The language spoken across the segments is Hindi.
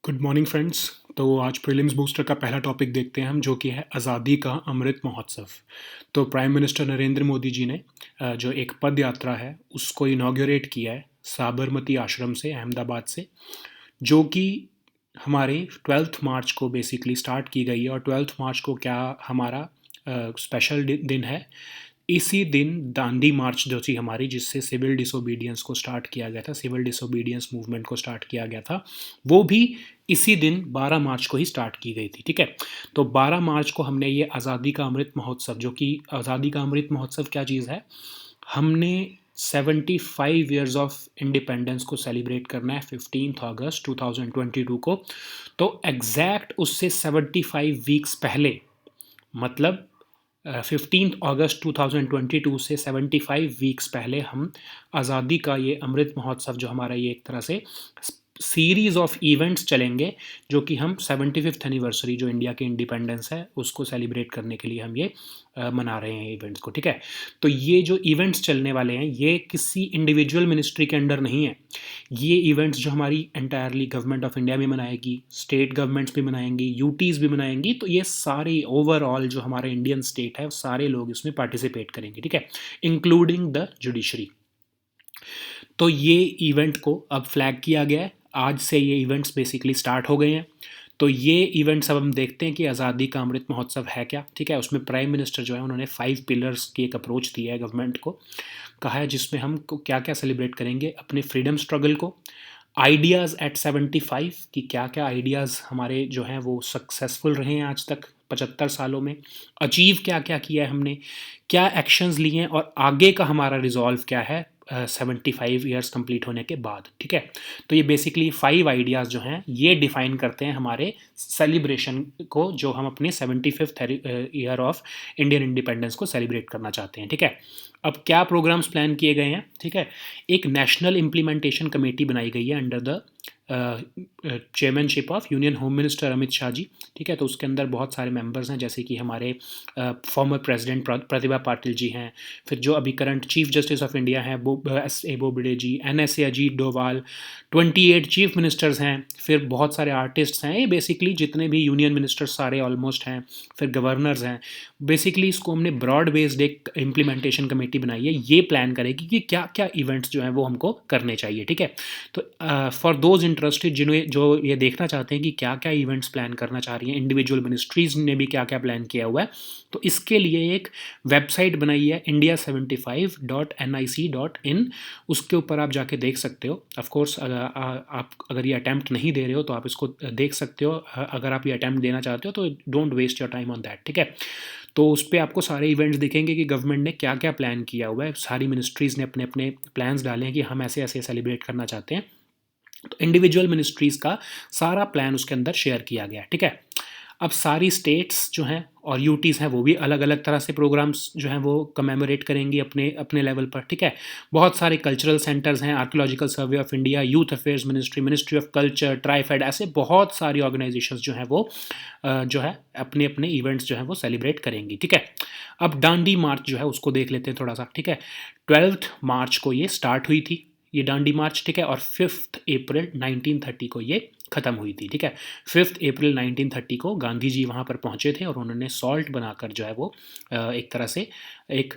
Good morning friends. तो आज प्रीलिम्स बूस्टर का पहला टॉपिक देखते हैं हम, जो कि है आज़ादी का अमृत महोत्सव। तो प्राइम मिनिस्टर नरेंद्र मोदी जी ने जो एक पद यात्रा है उसको इनॉग्रेट किया है साबरमती आश्रम से, अहमदाबाद से, जो कि हमारे 12 मार्च को बेसिकली स्टार्ट की गई है। और 12 मार्च को क्या हमारा स्पेशल दिन है। इसी दिन दांडी मार्च जो थी हमारी, जिससे सिविल डिसोबीडियंस को स्टार्ट किया गया था, सिविल डिसोबीडियंस मूवमेंट को स्टार्ट किया गया था, वो भी इसी दिन 12 मार्च को ही स्टार्ट की गई थी। ठीक है। तो 12 मार्च को हमने ये आज़ादी का अमृत महोत्सव, जो कि आज़ादी का अमृत महोत्सव क्या चीज़ है, हमने 75 ईयर्स ऑफ इंडिपेंडेंस को सेलिब्रेट करना है 15 अगस्त 2022 को। तो एग्जैक्ट उससे 75 वीक्स पहले, मतलब 15 अगस्त 2022 से 75 वीक्स पहले हम आज़ादी का ये अमृत महोत्सव, जो हमारा ये एक तरह से सीरीज़ ऑफ इवेंट्स चलेंगे, जो कि हम 75th एनिवर्सरी जो इंडिया के इंडिपेंडेंस है उसको सेलिब्रेट करने के लिए हम ये मना रहे हैं इवेंट्स को। ठीक है। तो ये जो इवेंट्स चलने वाले हैं ये किसी इंडिविजुअल मिनिस्ट्री के अंडर नहीं है। ये इवेंट्स जो हमारी एंटायरली गवर्नमेंट ऑफ इंडिया में मनाएगी, स्टेट गवर्नमेंट्स भी मनाएंगी, यूटीज़ भी मनाएंगी। तो ये सारे ओवरऑल जो हमारा इंडियन स्टेट है सारे लोग इसमें पार्टिसिपेट करेंगे। ठीक है, इंक्लूडिंग द जुडिशरी। तो ये इवेंट को अब फ्लैग किया गया है, आज से ये इवेंट्स बेसिकली स्टार्ट हो गए हैं। तो ये इवेंट्स अब हम देखते हैं कि आज़ादी का अमृत महोत्सव है क्या। ठीक है। उसमें प्राइम मिनिस्टर जो है उन्होंने 5 पिलर्स की एक अप्रोच दी है गवर्नमेंट को, कहा है जिसमें हम क्या क्या सेलिब्रेट करेंगे, अपने फ्रीडम स्ट्रगल को, आइडियाज़ एट 75 कि क्या क्या आइडियाज़ हमारे जो हैं वो सक्सेसफुल रहे हैं आज तक 75 सालों में, अचीव क्या क्या किया है हमने, क्या एक्शंस लिए हैं, और आगे का हमारा रिजॉल्व क्या है 75 ईयर्स कंप्लीट होने के बाद। ठीक है। तो ये बेसिकली 5 आइडियाज़ जो हैं ये डिफाइन करते हैं हमारे सेलिब्रेशन को, जो हम अपने 75th year of Indian independence को सेलिब्रेट करना चाहते हैं। ठीक है। अब क्या प्रोग्राम्स प्लान किए गए हैं। ठीक है। एक नेशनल इम्प्लीमेंटेशन कमेटी बनाई गई है under the chairmanship of union home minister Amit Shah ji. ठीक है। तो उसके अंदर बहुत सारे मेंबर्स हैं, जैसे कि हमारे फॉर्मर प्रेसिडेंट प्रतिभा पाटिल जी हैं, फिर जो अभी current chief justice of India हैं S A Bobde ji, N S A Ajit Doval, 28 chief ministers हैं, फिर बहुत सारे आर्टिस्ट्स हैं। ये बेसिकली जितने भी यूनियन मिनिस्टर्स सारे ऑलमोस्ट हैं, फिर गवर्नर्स हैं। बेसिकली इसको हमने ब्रॉड बेस्ड एक इम्प्लीमेंटेशन कमेटी बनाई है, ये प्लान करेगी कि क्या क्या इवेंट्स जो हैं वो हमको करने चाहिए। ठीक है। तो फॉर दोज इंटरेस्टेड जिन्हें जो ये देखना चाहते हैं कि क्या क्या इवेंट्स प्लान करना चाह रही हैं, इंडिविजुअल मिनिस्ट्रीज ने भी क्या क्या प्लान किया हुआ है, तो इसके लिए एक वेबसाइट बनाई है india75.nic.in। उसके ऊपर आप जाके देख सकते हो। ऑफकोर्स आप अगर ये अटैम्प्ट नहीं दे रहे हो तो आप इसको देख सकते हो। अगर आप ये अटैम्प्ट देना चाहते हो तो don't waste your time on that. ठीक है। तो उस पर आपको सारे इवेंट्स दिखेंगे कि गवर्नमेंट ने क्या क्या प्लान किया हुआ है, सारी मिनिस्ट्रीज़ ने अपने अपने प्लान्स डाले हैं कि हम ऐसे ऐसे सेलिब्रेट करना चाहते हैं। तो इंडिविजुअल मिनिस्ट्रीज़ का सारा प्लान उसके अंदर शेयर किया गया। ठीक है। अब सारी स्टेट्स जो हैं और यूटीज़ हैं वो भी अलग अलग तरह से प्रोग्राम्स जो हैं वो कमेमोरेट करेंगी अपने अपने लेवल पर। ठीक है। बहुत सारे कल्चरल सेंटर्स हैं, archaeological survey of India, youth affairs ministry, ministry of culture, TRIFED, ऐसे बहुत सारी ऑर्गेनाइजेशंस जो हैं वो जो है अपने अपने इवेंट्स जो हैं वो सेलिब्रेट करेंगी। ठीक है। अब डांडी मार्च जो है उसको देख लेते हैं थोड़ा सा। ठीक है। 12 मार्च को ये स्टार्ट हुई थी, ये डांडी मार्च। ठीक है। और 5 अप्रैल 1930 को ये ख़त्म हुई थी। ठीक है। 5 अप्रैल 1930 को गांधी जी वहाँ पर पहुँचे थे और उन्होंने सॉल्ट बनाकर जो है वो एक तरह से एक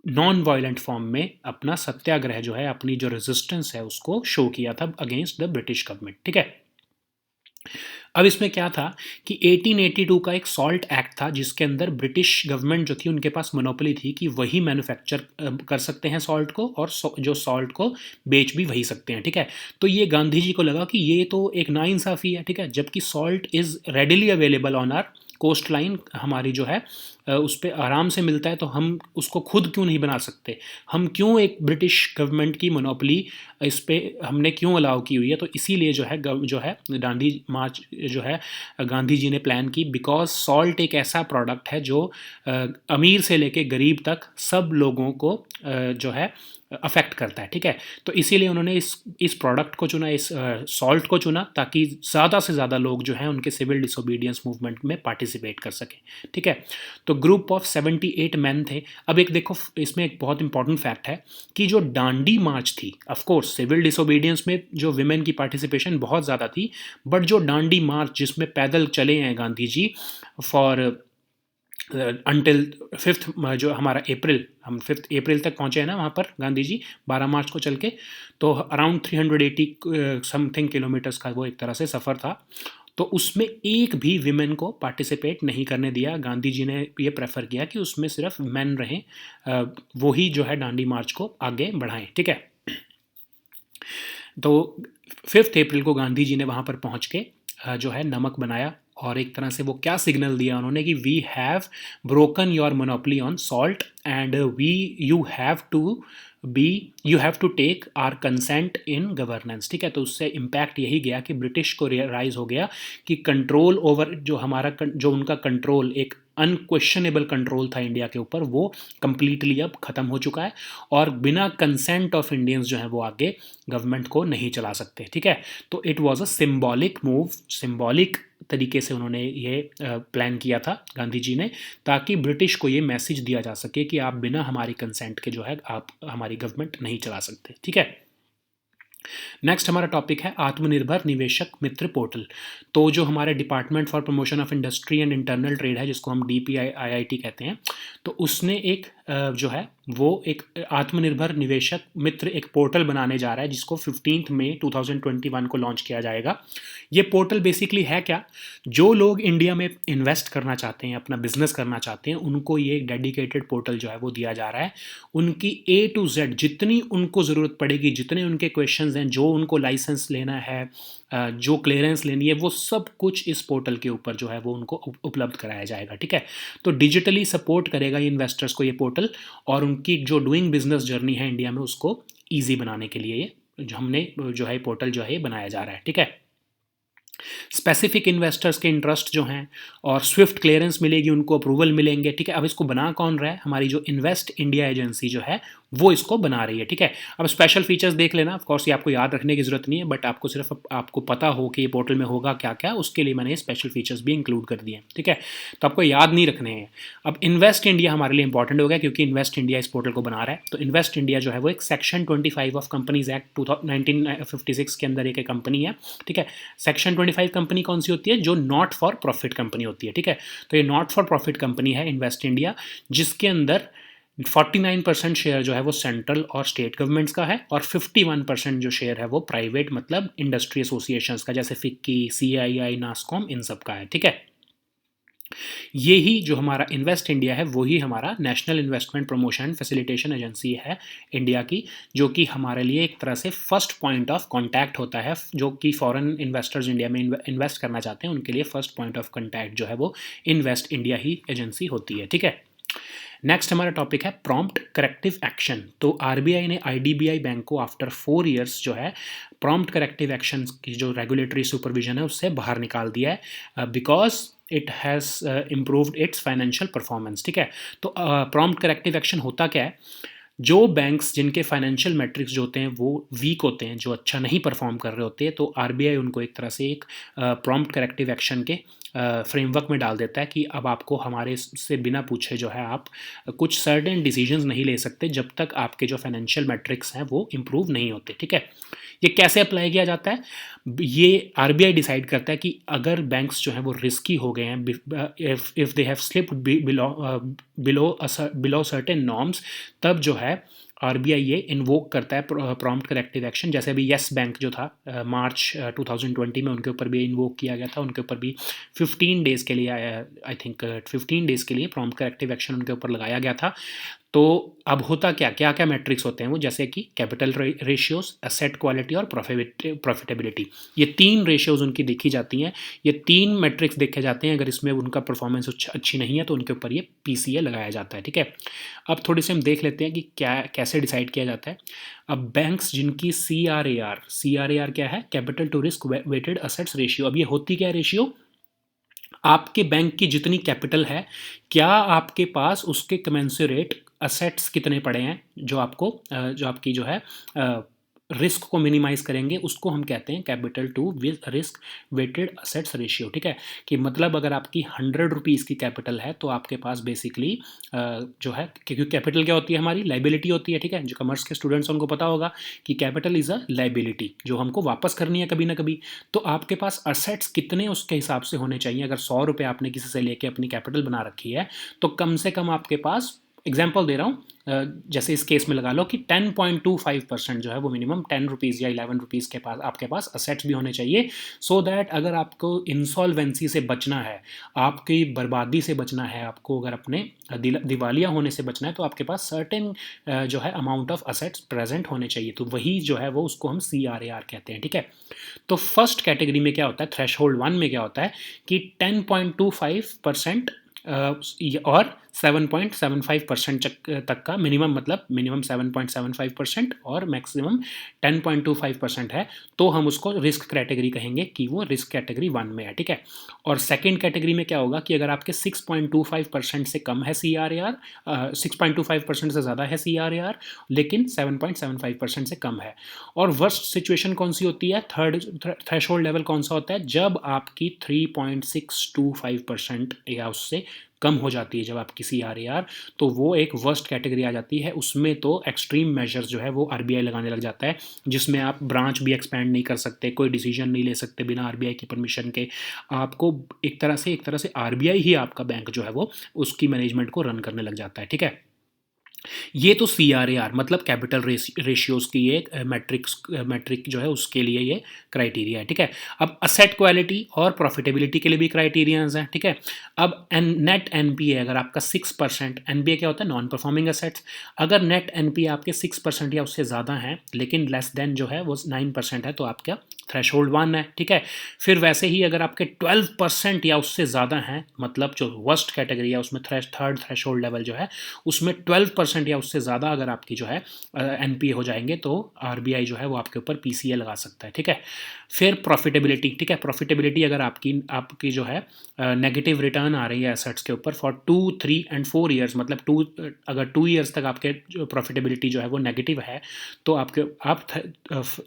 नॉन वायलेंट फॉर्म में अपना सत्याग्रह जो है, अपनी जो रेजिस्टेंस है उसको शो किया था अगेंस्ट द ब्रिटिश गवर्नमेंट। ठीक है। अब इसमें क्या था कि 1882 का एक सॉल्ट एक्ट था, जिसके अंदर ब्रिटिश गवर्नमेंट जो थी उनके पास मोनोपोली थी कि वही मैन्युफैक्चर कर सकते हैं सॉल्ट को, और जो सॉल्ट को बेच भी वही सकते हैं। ठीक है। तो ये गांधी जी को लगा कि ये तो एक नाइंसाफ़ी है। ठीक है। जबकि salt is readily available on our coast line, हमारी जो है उस पर आराम से मिलता है, तो हम उसको खुद क्यों नहीं बना सकते, हम क्यों एक ब्रिटिश गवर्नमेंट की मोनोपोली इस पर हमने क्यों अलाउ की हुई है। तो इसीलिए जो है डांडी मार्च जो है गांधी जी ने प्लान की, बिकॉज सॉल्ट एक ऐसा प्रोडक्ट है जो अमीर से लेके गरीब तक सब लोगों को जो है अफेक्ट करता है। ठीक है। तो इसीलिए उन्होंने इस प्रोडक्ट को चुना, इस सॉल्ट को चुना, ताकि ज़्यादा से ज़्यादा लोग जो हैं उनके सिविल डिसोबीडियंस मूवमेंट में पार्टिसिपेट कर सकें। ठीक है। तो ग्रुप ऑफ 78 मैन थे। अब एक देखो, इसमें एक बहुत इंपॉर्टेंट फैक्ट है कि जो दांडी मार्च थी, ऑफ कोर्स सिविल डिसोबीडियंस में जो विमेन की पार्टिसिपेशन बहुत ज़्यादा थी, बट जो दांडी मार्च जिसमें पैदल चले हैं Gandhi ji for until 5th, जो हमारा अप्रैल, हम 5th अप्रैल तक पहुँचे हैं ना वहाँ पर गांधी जी 12 मार्च को चल के, तो अराउंड 380 समथिंग किलोमीटर्स का वो एक तरह से सफ़र था। तो उसमें एक भी विमेन को पार्टिसिपेट नहीं करने दिया। गांधी जी ने ये प्रेफर किया कि उसमें सिर्फ मेन रहें, वो ही जो है दांडी मार्च को आगे बढ़ाएं, ठीक है। तो 5th अप्रैल को गांधी जी ने वहाँ पर पहुँच के जो है नमक बनाया, और एक तरह से वो क्या सिग्नल दिया उन्होंने कि we have broken your monopoly on salt and you have to take our consent in governance, ठीक है। तो उससे इम्पैक्ट यही गया कि ब्रिटिश को रियलाइज़ हो गया कि कंट्रोल ओवर जो उनका कंट्रोल, एक अनक्वेश्चनेबल कंट्रोल था इंडिया के ऊपर, वो कंप्लीटली अब ख़त्म हो चुका है, और बिना कंसेंट ऑफ इंडियंस जो है वो आगे गवर्नमेंट को नहीं चला सकते, ठीक है। तो it was a symbolic move, symbolic तरीके से उन्होंने ये प्लान किया था गांधी जी ने, ताकि ब्रिटिश को ये मैसेज दिया जा सके कि आप बिना हमारी कंसेंट के जो है आप हमारी गवर्नमेंट नहीं चला सकते, ठीक है। नेक्स्ट हमारा टॉपिक है आत्मनिर्भर निवेशक मित्र पोर्टल। तो जो हमारे department for promotion of industry and internal trade है, जिसको हम DPIIT कहते हैं, तो उसने एक जो है वो एक आत्मनिर्भर निवेशक मित्र एक पोर्टल बनाने जा रहा है, जिसको 15 मई 2021 को लॉन्च किया जाएगा। ये पोर्टल बेसिकली है क्या, जो लोग इंडिया में इन्वेस्ट करना चाहते हैं, अपना बिजनेस करना चाहते हैं, उनको ये एक डेडिकेटेड पोर्टल जो है वो दिया जा रहा है। उनकी A to Z जितनी उनको ज़रूरत पड़ेगी, जितने उनके क्वेश्चंस हैं, जो उनको लाइसेंस लेना है, जो क्लियरेंस लेनी है, वो सब कुछ इस पोर्टल के ऊपर जो है वो उनको उपलब्ध कराया जाएगा, ठीक है। तो डिजिटली सपोर्ट करेगा ये इन्वेस्टर्स को ये पोर्टल, और उनकी जो डूइंग बिजनेस जर्नी है इंडिया में उसको ईजी बनाने के लिए ये जो हमने जो है पोर्टल जो है ये बनाया जा रहा है, ठीक है। स्पेसिफिक इन्वेस्टर्स के इंटरेस्ट जो हैं और स्विफ्ट क्लियरेंस मिलेगी, उनको अप्रूवल मिलेंगे, ठीक है। अब इसको बना कौन रहा है, हमारी जो इन्वेस्ट इंडिया एजेंसी जो है वो इसको बना रही है, ठीक है। अब स्पेशल फीचर्स देख लेना, ऑफ कोर्स ये आपको याद रखने की ज़रूरत नहीं है, बट आपको सिर्फ आपको पता हो कि ये पोर्टल में होगा क्या क्या, उसके लिए मैंने स्पेशल फीचर्स भी इंक्लूड कर दिए हैं, ठीक है। तो आपको याद नहीं रखने हैं। अब इन्वेस्ट इंडिया हमारे लिए इंपॉर्टेंट हो गया, क्योंकि इन्वेस्ट इंडिया इस पोर्टल को बना रहा है। तो इन्वेस्ट इंडिया जो है वो एक सेक्शन 25 ऑफ कंपनीज एक्ट 1956 के अंदर एक कंपनी है, ठीक है। सेक्शन 25 कंपनी कौन सी होती है, जो नॉट फॉर प्रॉफिट कंपनी होती है, ठीक है। तो ये नॉट फॉर प्रॉफिट कंपनी है इन्वेस्ट इंडिया, जिसके अंदर 49% शेयर जो है वो सेंट्रल और स्टेट गवर्नमेंट्स का है, और 51% जो शेयर है वो प्राइवेट, मतलब इंडस्ट्री एसोसिएशंस का, जैसे फिक्की, CII, नास्कॉम, इन सब का है, ठीक है। यही जो हमारा इन्वेस्ट इंडिया है वही हमारा national investment promotion facilitation agency है इंडिया की, जो कि हमारे लिए एक तरह से फर्स्ट पॉइंट ऑफ कांटेक्ट होता है, जो कि फॉरेन इन्वेस्टर्स इंडिया में इन्वेस्ट करना चाहते हैं उनके लिए फर्स्ट पॉइंट ऑफ कांटेक्ट जो है वो इन्वेस्ट इंडिया ही एजेंसी होती है, ठीक है। नेक्स्ट हमारा टॉपिक है प्रॉम्प्ट करेक्टिव एक्शन। तो RBI ने IDBI बैंक को आफ्टर 4 ईयर्स जो है प्रॉम्प्ट करेक्टिव एक्शन की जो रेगुलेटरी सुपरविजन है उससे बाहर निकाल दिया है, because it has improved it's financial performance, ठीक है। तो प्रॉम्प्ट करेक्टिव एक्शन होता क्या है, जो बैंक्स जिनके फाइनेंशियल मैट्रिक्स जो होते हैं वो वीक होते हैं, जो अच्छा नहीं परफॉर्म कर रहे होते हैं, तो RBI उनको एक तरह से एक प्रॉम्प्ट करेक्टिव एक्शन के फ्रेमवर्क में डाल देता है कि अब आपको हमारे से बिना पूछे जो है आप कुछ सर्टेन डिसीजंस नहीं ले सकते जब तक आपके जो फाइनेंशियल मैट्रिक्स हैं वो इम्प्रूव नहीं होते, ठीक है। ये कैसे अप्लाई किया जाता है, ये RBI डिसाइड करता है कि अगर बैंक्स जो हैं वो रिस्की हो गए हैं, if they have slipped below certain norms, तब जो है RBI ये इन्वोक करता है प्रॉम्प्ट करेक्टिव एक्शन। जैसे अभी येस बैंक जो था मार्च 2020 में उनके ऊपर भी इन्वोक किया गया था, उनके ऊपर भी 15 डेज़ के लिए, आई थिंक 15 डेज़ के लिए प्रॉम्प्ट करेक्टिव एक्शन उनके ऊपर लगाया गया था। तो अब होता क्या क्या क्या मैट्रिक्स होते हैं वो, जैसे कि कैपिटल रेशियोज, एसेट क्वालिटी और प्रॉफिटेबिलिटी, ये 3 रेशियोज उनकी देखी जाती हैं, ये 3 मैट्रिक्स देखे जाते हैं। अगर इसमें उनका परफॉर्मेंस अच्छी नहीं है तो उनके ऊपर ये PCA लगाया जाता है, ठीक है। अब थोड़ी सी हम देख लेते हैं कि क्या कैसे डिसाइड किया जाता है। अब बैंक्स जिनकी CRAR क्या है, capital to risk weighted assets ratio. अब ये होती क्या है रेशियो, आपके बैंक की जितनी कैपिटल है, क्या आपके पास उसके कमेंसुरेट असेट्स कितने पड़े हैं, जो आपको जो आपकी जो है रिस्क को मिनिमाइज करेंगे, उसको हम कहते हैं capital to risk weighted assets ratio. ठीक है, कि मतलब अगर आपकी 100 रुपीज़ की कैपिटल है तो आपके पास बेसिकली जो है, क्योंकि कैपिटल क्या होती है, हमारी लाइबिलिटी होती है। ठीक है, जो कॉमर्स के स्टूडेंट्स उनको पता होगा कि कैपिटल इज़ अ लाइबिलिटी जो हमको वापस करनी है कभी ना कभी। तो आपके पास असेट्स कितने उसके हिसाब से होने चाहिए। अगर 100 रुपये आपने किसी से लेके अपनी कैपिटल बना रखी है तो कम से कम आपके पास, एग्जाम्पल दे रहा हूँ, जैसे इस केस में लगा लो कि 10.25% जो है वो मिनिमम 10 रुपीज़ या 11 रुपीज़ के पास आपके पास असेट्स भी होने चाहिए, सो दैट अगर आपको इंसॉल्वेंसी से बचना है, आपकी बर्बादी से बचना है, आपको अगर अपने दिवालिया होने से बचना है, तो आपके पास सर्टेन जो है अमाउंट ऑफ असेट्स प्रेजेंट होने चाहिए। तो वही जो है वो उसको हम CRAR कहते हैं। ठीक है, तो फर्स्ट कैटेगरी में क्या होता है, थ्रेश होल्ड 1 में क्या होता है कि 10.25% और 7.75% तक का मिनिमम, मतलब मिनिमम 7.75% और मैक्सिमम 10.25% है, तो हम उसको रिस्क कैटेगरी कहेंगे कि वो रिस्क कैटेगरी 1 में है। ठीक है, और सेकेंड कैटेगरी में क्या होगा कि अगर आपके 6.25% से कम है CRAR, 6.25% से ज़्यादा है CRAR, लेकिन 7.75% से कम है। और वर्स्ट सिचुएशन कौन सी होती है, थर्ड थ्रेशोल्ड लेवल कौन सा होता है, जब आपकी 3.625% या उससे कम हो जाती है, जब आपकी CRAR, तो वो एक वर्स्ट कैटेगरी आ जाती है। उसमें तो एक्सट्रीम मेजर्स जो है वो RBI लगाने लग जाता है, जिसमें आप ब्रांच भी एक्सपैंड नहीं कर सकते, कोई डिसीजन नहीं ले सकते बिना RBI की परमिशन के। आपको एक तरह से RBI ही आपका बैंक जो है वो उसकी मैनेजमेंट को रन करने लग जाता है। ठीक है, ये तो CRAR मतलब कैपिटल रेशियोज की एक मैट्रिक जो है उसके लिए ये क्राइटेरिया है। ठीक है, अब असेट क्वालिटी और प्रॉफिटेबिलिटी के लिए भी क्राइटेरियाज हैं। ठीक है, अब नेट NPA अगर आपका 6%, NPA क्या होता है, नॉन परफॉर्मिंग असेट्स, अगर नेट NPA आपके 6% या उससे ज़्यादा हैं, लेकिन लेस देन जो है वो 9% है, तो आपका थ्रेशोल्ड 1 है। ठीक है, फिर वैसे ही अगर आपके 12% या उससे ज़्यादा हैं, मतलब जो वर्स्ट कैटेगरी है उसमें थर्ड थ्रेशोल्ड लेवल जो है उसमें 12% या उससे ज़्यादा अगर आपकी जो है NPA हो जाएंगे, तो RBI जो है वो आपके ऊपर PCA लगा सकता है। ठीक है, फिर प्रॉफिटेबिलिटी। ठीक है, प्रॉफिटेबिलिटी अगर आपकी जो है नेगेटिव रिटर्न आ रही है एसेट्स के ऊपर फॉर 2, 3 एंड 4 ईयर्स, मतलब अगर 2 ईयर्स तक आपके जो प्रॉफिटेबिलिटी जो है वो नेगेटिव है, तो आप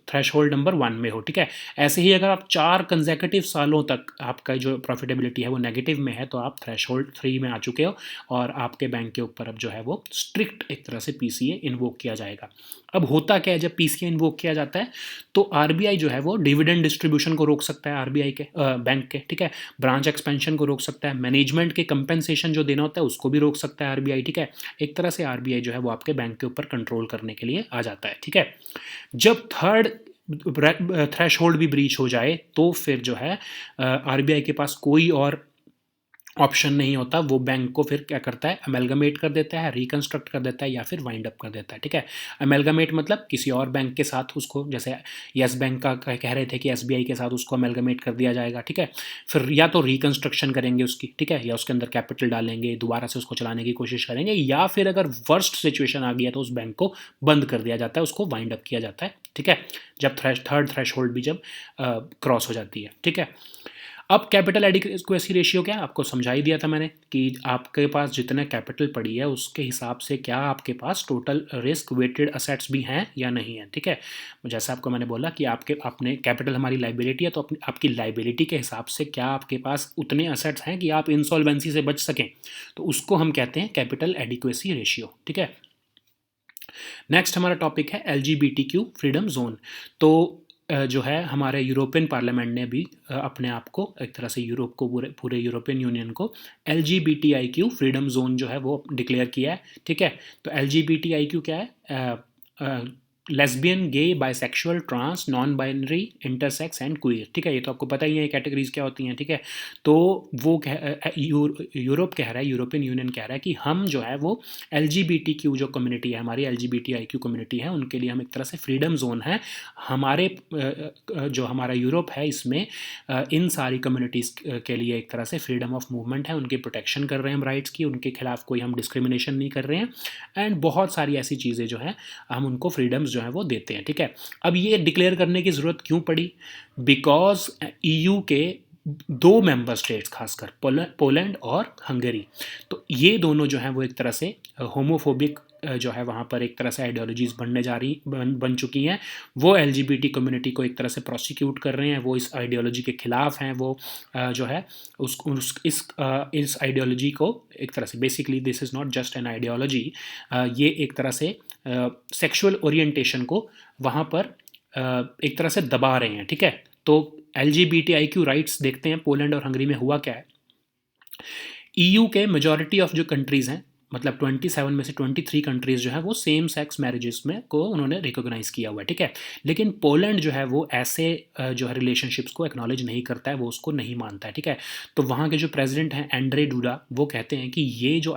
थ्रेशोल्ड नंबर 1 में हो। ठीक है, ऐसे ही अगर आप 4 कंसेक्यूटिव सालों तक आपका जो प्रॉफिटेबिलिटी है वो नेगेटिव में है, तो आप थ्रेशोल्ड 3 में आ चुके हो और आपके बैंक के ऊपर अब जो है वो स्ट्रिक्ट एक तरह से PCA इन्वोक किया जाएगा। अब होता क्या है जब PCA इन्वोक किया जाता है, तो RBI जो है वो डिविडेंड डिस्ट्रीब्यूशन को रोक सकता है, RBI के बैंक के। ठीक है, ब्रांच एक्सपेंशन को रोक सकता है, मैनेजमेंट के कंपेंसेशन जो देना होता है उसको भी रोक सकता है RBI। ठीक है, एक तरह से RBI जो है वो आपके बैंक के ऊपर कंट्रोल करने के लिए आ जाता है। ठीक है, जब थर्ड थ्रेशोल्ड भी ब्रीच हो जाए, तो फिर जो है RBI के पास कोई और ऑप्शन नहीं होता, वो बैंक को फिर क्या करता है, अमेलगमेट कर देता है, रिकंस्ट्रक्ट कर देता है या फिर वाइंड अप कर देता है। ठीक है, अमेलगमेट मतलब किसी और बैंक के साथ उसको, जैसे यस बैंक का कह रहे थे कि SBI के साथ उसको अमेलगमेट कर दिया जाएगा। ठीक है, फिर या तो रिकंस्ट्रक्शन करेंगे उसकी, ठीक है, या उसके अंदर कैपिटल डालेंगे, दोबारा से उसको चलाने की कोशिश करेंगे, या फिर अगर वर्स्ट सिचुएशन आ गया तो उस बैंक को बंद कर दिया जाता है, उसको वाइंड अप किया जाता है। ठीक है, जब थर्ड थ्रेशोल्ड भी जब क्रॉस हो जाती है। ठीक है, अब कैपिटल एडिक्वेसी रेशियो क्या है, आपको समझा ही दिया था मैंने कि आपके पास जितने कैपिटल पड़ी है उसके हिसाब से क्या आपके पास टोटल रिस्क वेटेड असेट्स भी हैं या नहीं है। ठीक है, जैसा आपको मैंने बोला कि अपने कैपिटल हमारी लाइबिलिटी है, तो आपकी लाइबिलिटी के हिसाब से क्या आपके पास उतने असेट्स हैं कि आप इंसॉल्वेंसी से बच सकें, तो उसको हम कहते हैं कैपिटल एडिक्वेसी रेशियो। ठीक है, नेक्स्ट हमारा टॉपिक है LGBTQ फ्रीडम जोन। तो जो है हमारे यूरोपियन पार्लियामेंट ने भी अपने आप को एक तरह से यूरोप को पूरे यूरोपियन यूनियन को LGBTIQ फ्रीडम जोन जो है वो डिक्लेयर किया है। ठीक है, तो LGBTIQ क्या है, lesbian, gay, bisexual, trans, non binary, intersex and queer. ठीक है, ये तो आपको पता ही है ये कैटेगरीज क्या होती हैं। ठीक है, तो वो यूरोप कह रहा है, यूरोपियन यूनियन कह रहा है कि हम जो है वो LGBTQ जो कम्युनिटी है, हमारी LGBTIQ कम्युनिटी है, उनके लिए हम एक तरह से फ्रीडम जोन है। हमारे जो हमारा यूरोप है इसमें इन सारी कम्युनिटीज़ के लिए एक तरह से फ्रीडम ऑफ मूवमेंट है, उनकी प्रोटेक्शन कर रहे हैं हम राइट्स की, उनके खिलाफ कोई हम डिस्क्रिमिनेशन नहीं कर रहे हैं, एंड बहुत सारी ऐसी चीज़ें जो हैं हम उनको फ्रीडम्स जो है वो देते हैं। ठीक है, अब ये डिक्लेयर करने की ज़रूरत क्यों पड़ी, बिकॉज EU के 2 मेंबर स्टेट्स, खासकर पोलैंड और हंगरी, तो ये दोनों जो हैं वो एक तरह से होमोफोबिक जो है वहाँ पर एक तरह से आइडियोलॉजीज़ बन चुकी हैं। वो एलजीबीटी कम्युनिटी को एक तरह से प्रोसिक्यूट कर रहे हैं, वो इस आइडियोलॉजी के ख़िलाफ़ हैं, वो जो है इस आइडियोलॉजी को एक तरह से, basically this is not just an ideology, ये एक तरह से सेक्सुअल ओरिएंटेशन को वहाँ पर एक तरह से दबा रहे हैं, ठीक है। तो LGBTIQ राइट्स देखते हैं पोलैंड और हंगरी में हुआ क्या है। EU के मेजॉरिटी ऑफ जो कंट्रीज़ हैं, मतलब 27 में से 23 कंट्रीज़ जो है वो सेम सेक्स मैरिजेस में को उन्होंने रिकॉग्नाइज़ किया हुआ है, ठीक है। लेकिन पोलैंड जो है वो ऐसे जो है रिलेशनशिप्स को एक्नॉलेज नहीं करता है, वो उसको नहीं मानता है, ठीक है। तो वहाँ के जो प्रेसिडेंट हैं एंड्रे डूडा, वो कहते हैं कि ये जो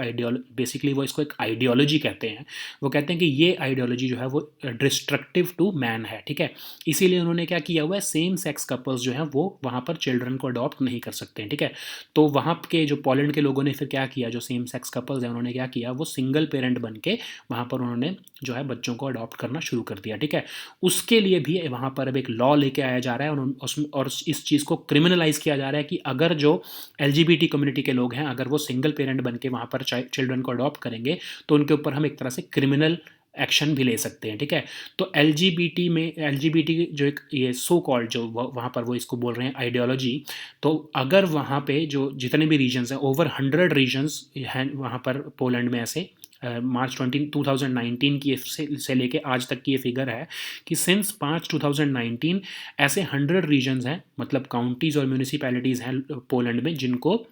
बेसिकली वो इसको एक आइडियोलॉजी कहते हैं, वो कहते हैं कि ये आइडियोलॉजी जो है वो डिस्ट्रक्टिव टू मैन है, ठीक है। इसीलिए उन्होंने क्या किया हुआ है, सेम सेक्स कपल्स जो हैं वो वहाँ पर चिल्ड्रन को अडॉप्ट नहीं कर सकते हैं, ठीक है। तो वहाँ के जो पोलैंड के लोगों ने फिर क्या किया, जो सेम सेक्स कपल्स हैं उन्होंने क्या किया, वो सिंगल पेरेंट बन के वहाँ पर उन्होंने जो है बच्चों को अडॉप्ट करना शुरू कर दिया, ठीक है। उसके लिए भी वहाँ पर अब एक लॉ लेके आया जा रहा है और इस चीज़ को क्रिमिनलाइज किया जा रहा है कि अगर जो LGBT कम्युनिटी के लोग हैं, अगर वो सिंगल पेरेंट बन के वहाँ पर चिल्ड्रन को अडॉप्ट करेंगे तो उनके ऊपर हम एक तरह से क्रिमिनल एक्शन भी ले सकते हैं, ठीक है। तो LGBT जो एक ये सो कॉल्ड जो वहाँ पर वो इसको बोल रहे हैं आइडियोलॉजी, तो अगर वहाँ पे जो जितने भी रीजन्स हैं, ओवर 100 रीजन्स हैं वहाँ पर पोलैंड में ऐसे, मार्च 2019 की से लेके आज तक की ये फिगर है कि सिंस 5 2019 ऐसे 100 रीजन्स हैं, मतलब काउंटीज़ और म्यूनिसिपैलिटीज़ हैं पोलैंड में, जिनको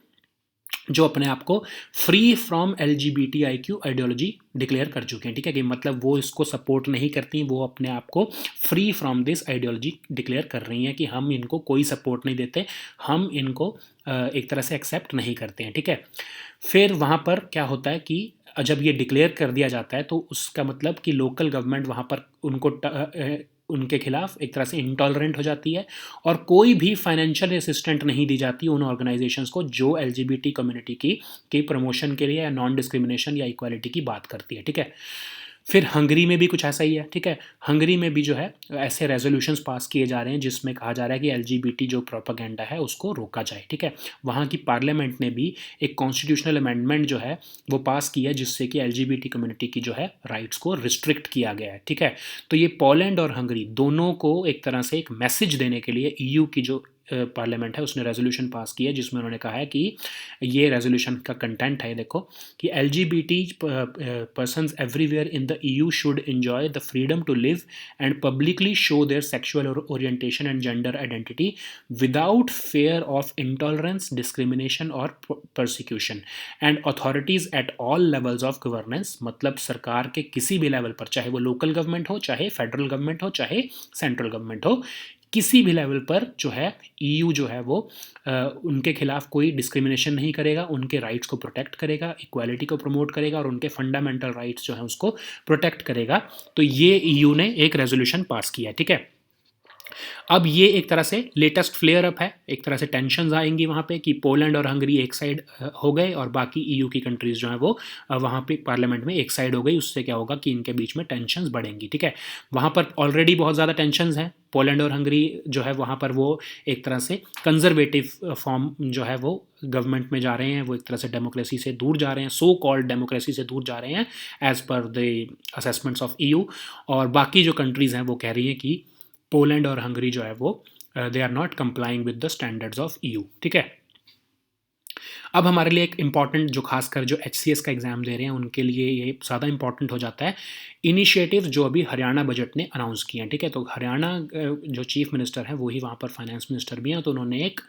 जो अपने आप को free from LGBTIQ ideology declare कर चुके हैं, ठीक है। कि मतलब वो इसको सपोर्ट नहीं करती, वो अपने आप को free from this ideology declare कर रही हैं कि हम इनको कोई सपोर्ट नहीं देते, हम इनको एक तरह से एक्सेप्ट नहीं करते हैं, ठीक है। फिर वहाँ पर क्या होता है कि जब ये डिक्लेयर कर दिया जाता है तो उसका मतलब कि लोकल गवर्नमेंट वहाँ पर उनके खिलाफ एक तरह से इंटॉलरेंट हो जाती है और कोई भी फाइनेंशियल असिस्टेंट नहीं दी जाती उन ऑर्गेनाइजेशंस को जो LGBT कम्युनिटी की प्रमोशन के लिए या नॉन डिस्क्रिमिनेशन या इक्वालिटी की बात करती है, ठीक है। फिर हंगरी में भी कुछ ऐसा ही है, ठीक है। हंगरी में भी जो है ऐसे रेजोल्यूशंस पास किए जा रहे हैं जिसमें कहा जा रहा है कि LGBT जो प्रोपेगेंडा है उसको रोका जाए, ठीक है। वहाँ की पार्लियामेंट ने भी एक कॉन्स्टिट्यूशनल अमेंडमेंट जो है वो पास किया जिससे कि LGBT कम्युनिटी की जो है राइट्स को रिस्ट्रिक्ट किया गया है, ठीक है। तो ये पोलैंड और हंगरी दोनों को एक तरह से एक मैसेज देने के लिए EU की जो पार्लियामेंट है उसने रेजोल्यूशन पास किया जिसमें उन्होंने कहा है कि ये रेजोल्यूशन का कंटेंट है, देखो, कि LGBT persons everywhere in the EU should enjoy the freedom to live and publicly show their sexual orientation and gender identity without fear of intolerance, discrimination और persecution and authorities at all levels of governance, मतलब सरकार के किसी भी लेवल पर, चाहे वो लोकल गवर्नमेंट हो, चाहे फेडरल गवर्नमेंट हो, चाहे सेंट्रल गवर्नमेंट हो, किसी भी लेवल पर जो है EU जो है वो उनके खिलाफ कोई डिस्क्रिमिनेशन नहीं करेगा, उनके राइट्स को प्रोटेक्ट करेगा, इक्वालिटी को प्रमोट करेगा और उनके फंडामेंटल राइट्स जो है उसको प्रोटेक्ट करेगा। तो ये EU ने एक रेजोल्यूशन पास किया, ठीक है। अब ये एक तरह से लेटेस्ट फ्लेयर अप है, एक तरह से टेंशन्स आएंगी वहाँ पे कि पोलैंड और हंगरी एक साइड हो गए और बाकी EU की कंट्रीज़ जो है वो वहाँ पे पार्लियामेंट में एक साइड हो गई। उससे क्या होगा कि इनके बीच में टेंशन्स बढ़ेंगी, ठीक है। वहाँ पर ऑलरेडी बहुत ज़्यादा टेंशन्स हैं। पोलैंड और हंगरी जो है वहाँ पर वो एक तरह से कंजर्वेटिव फॉर्म जो है वो गवर्नमेंट में जा रहे हैं, वो एक तरह से डेमोक्रेसी से दूर जा रहे हैं, सो कॉल्ड डेमोक्रेसी से दूर जा रहे हैं as per the assessments of EU। और बाकी जो कंट्रीज़ हैं वो कह रही हैं कि पोलैंड और हंगरी जो है वो they are not complying with the standards of EU, ठीक है। अब हमारे लिए एक इम्पॉर्टेंट, जो खासकर जो HCS का एग्ज़ाम दे रहे हैं उनके लिए ये ज़्यादा इम्पॉर्टेंट हो जाता है, इनिशिएटिव जो अभी हरियाणा बजट ने अनाउंस किए हैं, ठीक है। तो हरियाणा जो चीफ मिनिस्टर हैं वही वहाँ पर फाइनेंस मिनिस्टर भी हैं, तो उन्होंने एक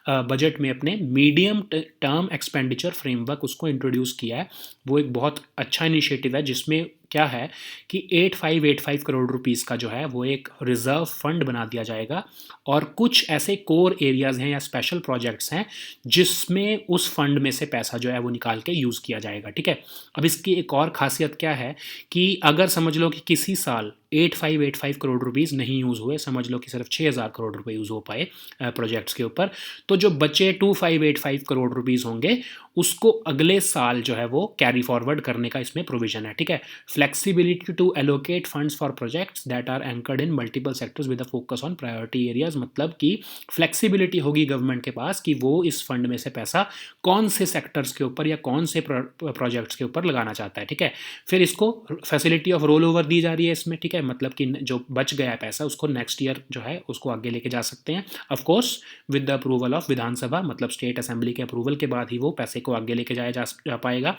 बजट में अपने मीडियम टर्म एक्सपेंडिचर फ्रेमवर्क उसको इंट्रोड्यूस किया है। वो एक बहुत अच्छा इनिशिएटिव है जिसमें क्या है कि 8585 करोड़ रुपीस का जो है वो एक रिज़र्व फंड बना दिया जाएगा और कुछ ऐसे कोर एरियाज़ हैं या स्पेशल प्रोजेक्ट्स हैं जिसमें उस फंड में से पैसा जो है वो निकाल के यूज़ किया जाएगा, ठीक है। अब इसकी एक और खासियत क्या है कि अगर समझ लो कि किसी साल 8585 करोड़ रुपीज़ नहीं यूज़ हुए, समझ लो कि सिर्फ 6000 करोड़ रुपए यूज़ हो पाए प्रोजेक्ट्स के ऊपर। तो जो बचे 2585 करोड़ रुपीज़ होंगे उसको अगले साल जो है वो कैरी फॉरवर्ड करने का इसमें प्रोविजन है, ठीक है। Flexibility to allocate funds for projects that are anchored in multiple sectors with a focus on priority areas, मतलब कि फ्लेक्सिबिलिटी होगी गवर्नमेंट के पास कि वो इस फंड में से पैसा कौन से सेक्टर्स के ऊपर या कौन से प्रोजेक्ट्स के ऊपर लगाना चाहता है, ठीक है। फिर इसको facility of roll over the जा रही है इसमें, ठीक है, मतलब कि जो बच गया है पैसा उसको नेक्स्ट ईयर जो है उसको आगे लेके जा सकते हैं, of course with the approval of Vidhansabha, मतलब स्टेट असेंबली के अप्रूवल के बाद ही वो पैसे को आगे लेके जाया जा पाएगा।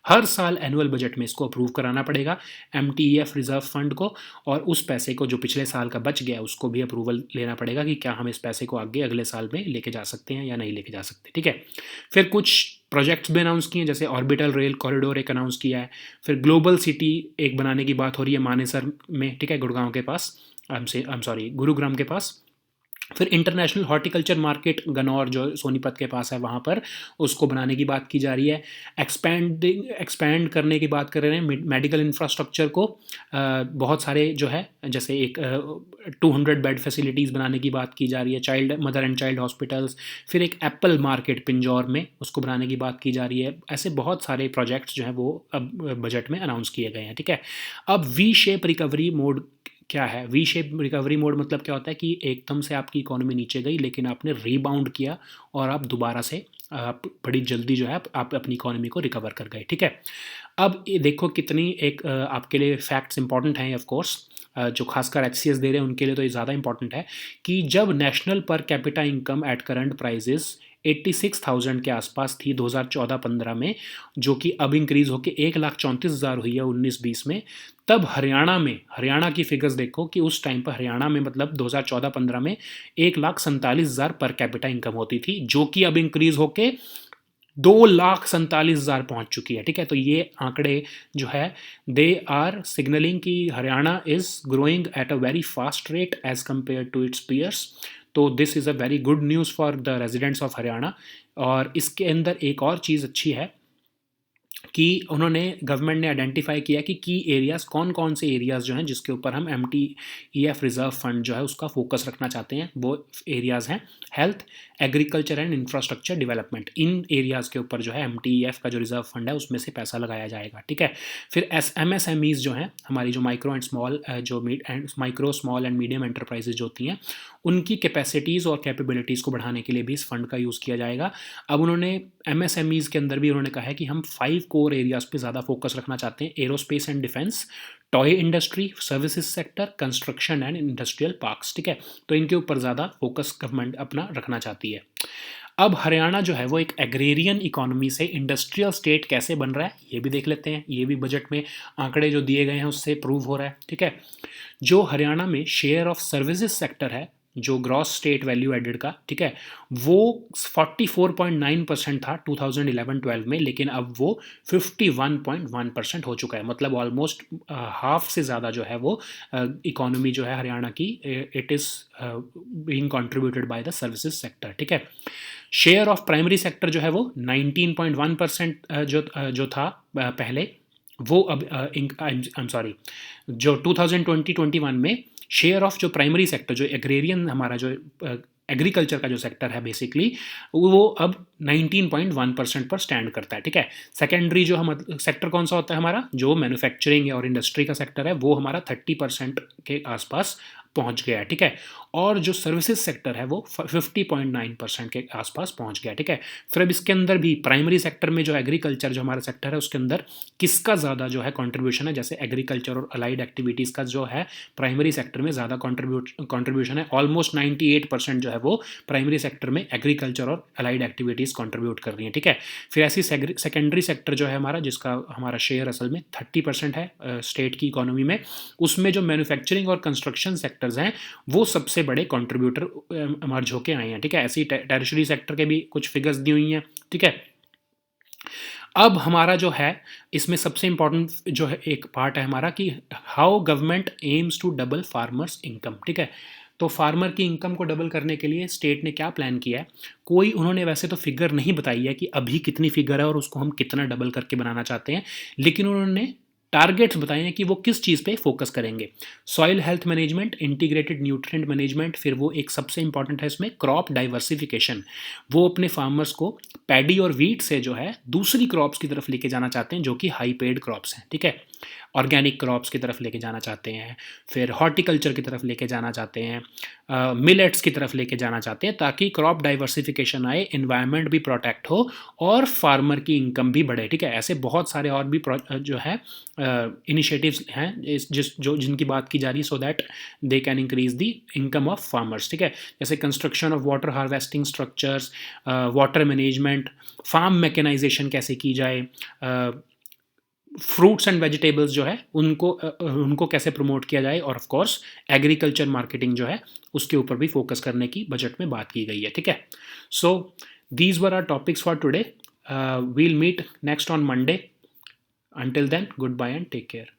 हर साल एनुअल बजट में इसको अप्रूव कराना पड़ेगा एमटीईएफ रिजर्व फंड को, और उस पैसे को जो पिछले साल का बच गया उसको भी अप्रूवल लेना पड़ेगा कि क्या हम इस पैसे को आगे अगले साल में लेके जा सकते हैं या नहीं लेके जा सकते, ठीक है। फिर कुछ प्रोजेक्ट्स भी अनाउंस किए हैं, जैसे ऑर्बिटल रेल कॉरिडोर एक अनाउंस किया है। फिर ग्लोबल सिटी एक बनाने की बात हो रही है मानेसर में, ठीक है, गुड़गांव के पास, गुरुग्राम के पास। फिर इंटरनेशनल हॉर्टिकल्चर मार्केट गन्नौर जो सोनीपत के पास है वहाँ पर उसको बनाने की बात की जा रही है। एक्सपैंड करने की बात कर रहे हैं मेडिकल इंफ्रास्ट्रक्चर को, बहुत सारे जो है जैसे एक 200 बेड फैसिलिटीज़ बनाने की बात की जा रही है, child mother and child hospitals. फिर एक एप्पल मार्केट पिंजौर में उसको बनाने की बात की जा रही है। ऐसे बहुत सारे प्रोजेक्ट्स जो हैं वो अब बजट में अनाउंस किए गए हैं, ठीक है। अब वी शेप रिकवरी मोड क्या है? वी शेप रिकवरी मोड मतलब क्या होता है कि एकदम से आपकी इकोनॉमी नीचे गई लेकिन आपने रीबाउंड किया और आप दोबारा से आप बड़ी जल्दी जो है आप अपनी इकोनॉमी को रिकवर कर गए, ठीक है। अब ये देखो कितनी एक आपके लिए फैक्ट्स इंपॉर्टेंट हैं, ऑफ कोर्स जो खासकर एचसीएस दे रहे हैं उनके लिए तो ये ज़्यादा इंपॉर्टेंट है कि जब national per capita income at current prices 86,000 के आसपास थी 2014-15 में, जो कि अब इंक्रीज़ होकर 1,34,000 हुई है 19-20 में, तब हरियाणा की फिगर्स देखो कि उस टाइम पर हरियाणा में मतलब 2014-15 में 1,47,000 पर कैपिटा इनकम होती थी, जो कि अब इंक्रीज़ होके 2,47,000 पहुंच चुकी है, ठीक है। तो ये आंकड़े जो है दे आर सिग्नलिंग कि Haryana is growing at a very fast rate as compared to its peers. तो this is a very good news for the residents of Haryana. और इसके अंदर एक और चीज़ अच्छी है कि उन्होंने गवर्नमेंट ने आइडेंटिफाई किया कि की एरियाज़ कौन कौन से एरियाज़ जो हैं जिसके ऊपर हम एमटीईएफ रिजर्व फंड जो है उसका फोकस रखना चाहते हैं। वो एरियाज़ हैं health, agriculture and infrastructure development. In areas के ऊपर जो है एमटीईएफ का जो रिजर्व फंड है उसमें से पैसा लगाया जाएगा, ठीक है। फिर एमएसएमईज़ जो हैं हमारी जो micro small and medium enterprises जो होती हैं उनकी कैपेसिटीज़ और कैपेबिलिटीज़ को बढ़ाने के लिए भी इस फंड का यूज़ किया जाएगा। अब उन्होंने एमएसएमईज़ के अंदर भी उन्होंने कहा है कि हम 5 कोर एरियाज़ पे ज़्यादा फोकस रखना चाहते हैं, aerospace and defence, toy industry, services sector, construction and industrial parks, ठीक है। तो इनके ऊपर ज़्यादा फोकस गवर्नमेंट अपना रखना चाहती है। अब हरियाणा जो है वो एक एग्रेरियन इकोनॉमी से इंडस्ट्रियल स्टेट कैसे बन रहा है ये भी देख लेते हैं। ये भी बजट में आंकड़े जो दिए गए हैं उससे प्रूव हो रहा है, ठीक है। जो हरियाणा में शेयर ऑफ सर्विसेज सेक्टर है जो ग्रॉस स्टेट वैल्यू एडेड का, ठीक है, वो 44.9% था 2011-12 में, लेकिन अब वो 51.1% हो चुका है। मतलब ऑलमोस्ट हाफ से ज़्यादा जो है वो इकोनॉमी जो है हरियाणा की it is being contributed by the services sector, ठीक है। शेयर ऑफ प्राइमरी सेक्टर जो है वो 19.1% जो था पहले, वो अब आई एम सॉरी जो 2020-21 में शेयर ऑफ जो प्राइमरी सेक्टर जो एग्रेरियन हमारा जो एग्रीकल्चर का जो सेक्टर है बेसिकली वो अब 19.1% पर स्टैंड करता है, ठीक है। सेकेंडरी जो हम सेक्टर कौन सा होता है हमारा, जो मैन्युफैक्चरिंग और इंडस्ट्री का सेक्टर है वो हमारा 30% के आसपास पहुंच गया है, ठीक है। और जो सर्विसेज सेक्टर है वो 50.9% के आसपास पहुंच गया, ठीक है। फिर अब इसके अंदर भी प्राइमरी सेक्टर में जो एग्रीकल्चर जो हमारा सेक्टर है उसके अंदर किसका ज़्यादा जो है कंट्रीब्यूशन है, जैसे एग्रीकल्चर और अलाइड एक्टिविटीज़ का जो है प्राइमरी सेक्टर में ज़्यादा कंट्रीब्यूशन है। ऑलमोस्ट 98% जो है वो प्राइमरी सेक्टर में एग्रीकल्चर और अलाइड एक्टिविटीज़ कंट्रीब्यूट कर रही हैं, ठीक है। फिर ऐसी सेकेंडरी सेक्टर जो है हमारा, जिसका हमारा शेयर असल में 30% है स्टेट की इकोनॉमी में, उसमें जो मैन्युफैक्चरिंग और कंस्ट्रक्शन सेक्टर्स हैं वो सबसे बड़े कंट्रीब्यूटर इमर्ज होके आए हैं, ठीक है। ऐसी टैरिशरी सेक्टर के भी कुछ फिगर्स दी हुई हैं, ठीक है। अब हमारा जो है इसमें सबसे इंपॉर्टेंट जो है एक पार्ट है हमारा कि how government aims to double farmers income, ठीक है। तो फार्मर की इनकम को डबल करने के लिए स्टेट ने क्या प्लान किया है, कोई उन्होंने वैसे तो फिगर नहीं बताई है कि अभी कितनी फिगर है और उसको हम कितना डबल करके बनाना चाहते हैं, लेकिन उन्होंने टारगेट्स बताए हैं कि वो किस चीज़ पे फोकस करेंगे। Soil health management, integrated nutrient management, फिर वो एक सबसे इंपॉर्टेंट है इसमें क्रॉप डाइवर्सिफिकेशन। वो अपने फार्मर्स को पैडी और वीट से जो है दूसरी क्रॉप्स की तरफ लेके जाना चाहते हैं जो कि हाई पेड क्रॉप्स हैं, ठीक है। ऑर्गेनिक क्रॉप्स की तरफ लेके जाना चाहते हैं, फिर हॉर्टिकल्चर की तरफ लेके जाना चाहते हैं, मिलेट्स की तरफ लेके जाना चाहते हैं, ताकि क्रॉप डाइवर्सिफिकेशन आए, इन्वायरमेंट भी प्रोटेक्ट हो और फार्मर की इनकम भी बढ़े, ठीक है। ऐसे बहुत सारे और भी जो है इनिशिएटिव्स हैं जिनकी बात की जा रही है, so that they can increase the income of farmers, ठीक है। जैसे construction of water harvesting structures, water management, farm mechanisation कैसे की जाए, फ्रूट्स एंड वेजिटेबल्स जो है उनको कैसे प्रमोट किया जाए, और ऑफ कोर्स एग्रीकल्चर मार्केटिंग जो है उसके ऊपर भी फोकस करने की बजट में बात की गई है, ठीक है। So these were are topics for today. We'll meet next on Monday. Until then, good bye and take care.